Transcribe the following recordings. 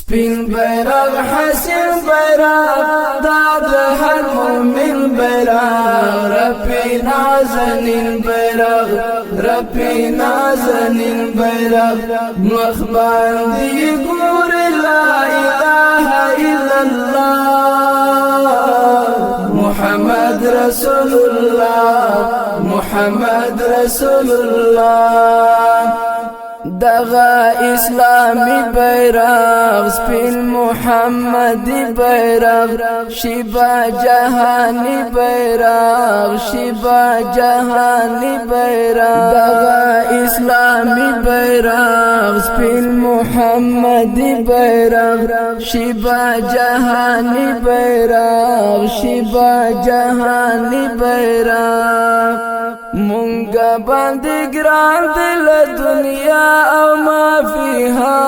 سپین بیرغ حسین بیرغ داد هر مومن بیرغ ربی نازنین بیرغ ربی نازنین بیرغ مخ باندې ګور لا اله الا الله محمد رسول الله محمد رسول الله دغا اسلامی بیرغ سپین محمدی بیرغ شیبا جهانی بیرغ شیبا جهانی بیرغ دغا اسلامی بیرغ سپین محمدی بیرغ شیبا جهانی بیرغ شیبا جهانی بیرغ مونگا باندې ګران دل دنیا او ما فيها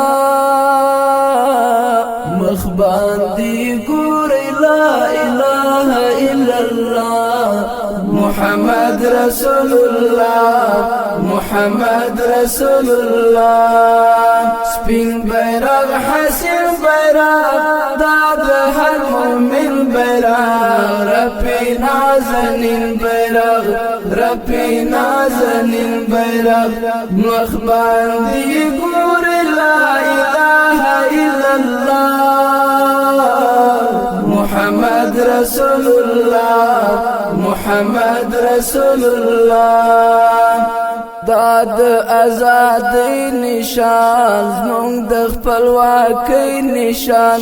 مخ باندې ګور لا اله الا الله محمد رسول الله محمد رسول الله سپین بیرغ حسین بیرغ داد هر مومن بیرغ ربی نازنین بیرغ ربی نازنین بیرغ مخ باندې ګور لا اله الا الله محمد رسول الله محمد رسول الله داد آزادی نشان زمونږ د خپلواکۍ نشان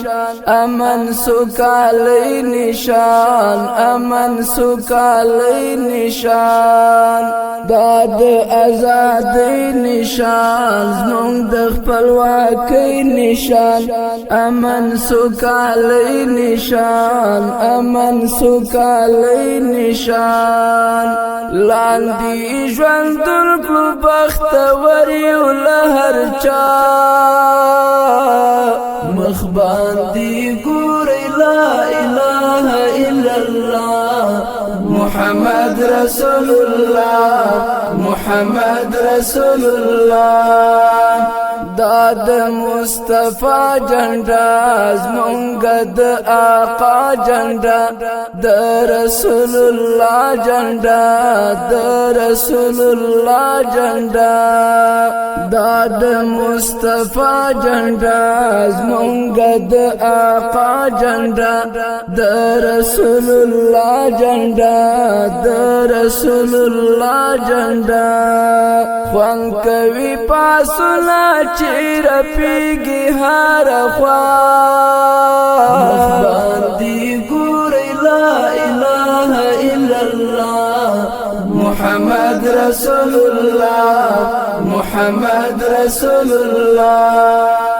امن سوکالی نشان امن سوکالی نشان داد آزادی نشان زمونږ د خپلواکۍ نشان امن سوکالی نشان امن سوکالی نشان لاندې ژوندون کړو بختوري ولهر چا مخ باندې ګور لا اله الا الله محمد رسول الله محمد رسول الله داد مصطفی جنډا زمونږ د آقا جنډا د رسول الله جنډا د رسول الله جنډا داد مصطفی جنډا زمونږ د آقا جنډا د رسول الله جنډا د رسول الله جنډا خوان کوي پاسونه چیر پیگی هر خواه مخ باندې ګور لا اله الا الله محمد رسول الله محمد رسول الله